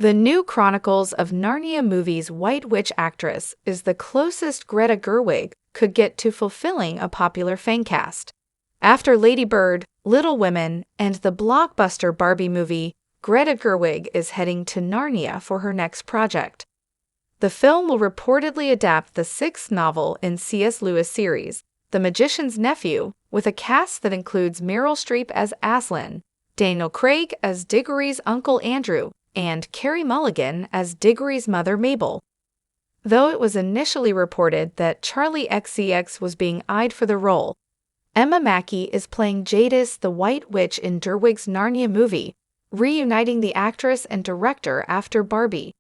The new Chronicles of Narnia movie's White Witch actress is the closest Greta Gerwig could get to fulfilling a popular fan cast. After Lady Bird, Little Women, and the blockbuster Barbie movie, Greta Gerwig is heading to Narnia for her next project. The film will reportedly adapt the sixth novel in C.S. Lewis' series, The Magician's Nephew, with a cast that includes Meryl Streep as Aslan, Daniel Craig as Diggory's Uncle Andrew, and Carey Mulligan as Diggory's mother Mabel. Though it was initially reported that Charlie XCX was being eyed for the role, Emma Mackey is playing Jadis the White Witch in Gerwig's Narnia movie, reuniting the actress and director after Barbie.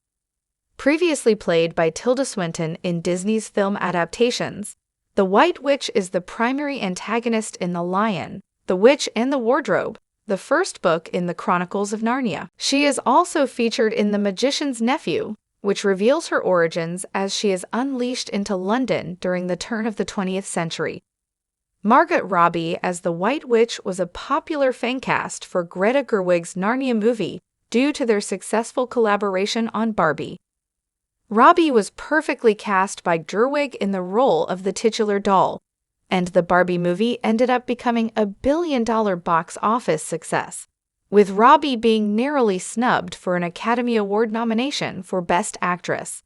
Previously played by Tilda Swinton in Disney's film adaptations, the White Witch is the primary antagonist in The Lion, the Witch and the Wardrobe, the first book in the Chronicles of Narnia. She is also featured in The Magician's Nephew, which reveals her origins as she is unleashed into London during the turn of the 20th century. Margot Robbie as the White Witch was a popular fan cast for Greta Gerwig's Narnia movie due to their successful collaboration on Barbie. Robbie was perfectly cast by Gerwig in the role of the titular doll, and the Barbie movie ended up becoming a billion-dollar box office success, with Robbie being narrowly snubbed for an Academy Award nomination for Best Actress.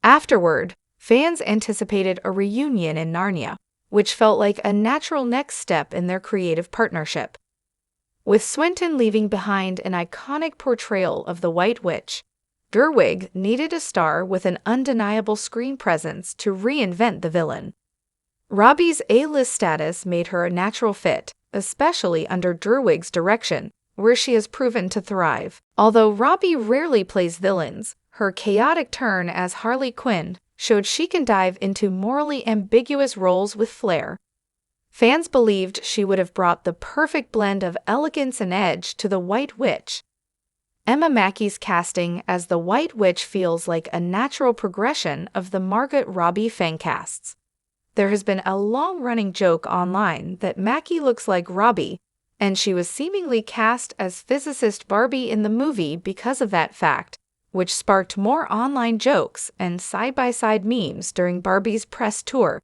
Afterward, fans anticipated a reunion in Narnia, which felt like a natural next step in their creative partnership. With Swinton leaving behind an iconic portrayal of the White Witch, Gerwig needed a star with an undeniable screen presence to reinvent the villain. Robbie's A-list status made her a natural fit, especially under Gerwig's direction, where she has proven to thrive. Although Robbie rarely plays villains, her chaotic turn as Harley Quinn showed she can dive into morally ambiguous roles with flair. Fans believed she would have brought the perfect blend of elegance and edge to the White Witch. Emma Mackey's casting as the White Witch feels like a natural progression of the Margot Robbie fan casts. There has been a long-running joke online that Mackey looks like Robbie, and she was seemingly cast as physicist Barbie in the movie because of that fact, which sparked more online jokes and side-by-side memes during Barbie's press tour.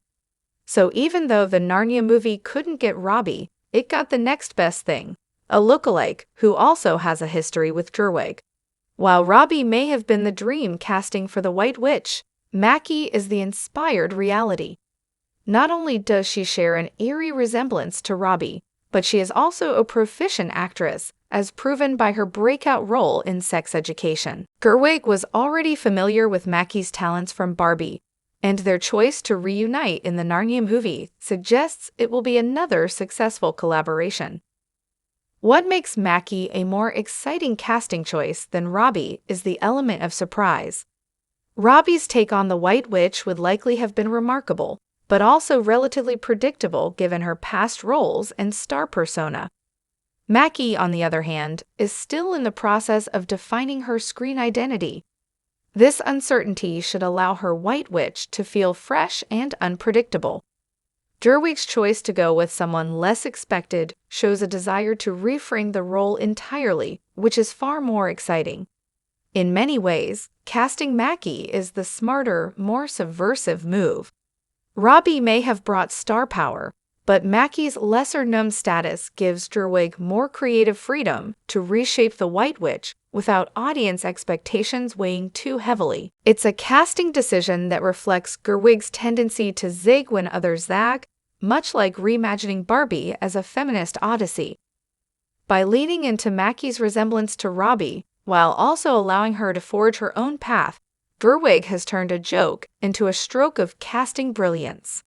So even though the Narnia movie couldn't get Robbie, it got the next best thing, a lookalike who also has a history with Gerwig. While Robbie may have been the dream casting for the White Witch, Mackey is the inspired reality. Not only does she share an eerie resemblance to Robbie, but she is also a proficient actress, as proven by her breakout role in Sex Education. Gerwig was already familiar with Mackey's talents from Barbie, and their choice to reunite in the Narnia movie suggests it will be another successful collaboration. What makes Mackey a more exciting casting choice than Robbie is the element of surprise. Robbie's take on the White Witch would likely have been remarkable, but also relatively predictable given her past roles and star persona. Mackey, on the other hand, is still in the process of defining her screen identity. This uncertainty should allow her White Witch to feel fresh and unpredictable. Gerwig's choice to go with someone less expected shows a desire to reframe the role entirely, which is far more exciting. In many ways, casting Mackey is the smarter, more subversive move. Robbie may have brought star power, but Mackey's lesser-known status gives Gerwig more creative freedom to reshape the White Witch without audience expectations weighing too heavily. It's a casting decision that reflects Gerwig's tendency to zig when others zag, much like reimagining Barbie as a feminist odyssey. By leaning into Mackey's resemblance to Robbie, while also allowing her to forge her own path, Gerwig has turned a joke into a stroke of casting brilliance.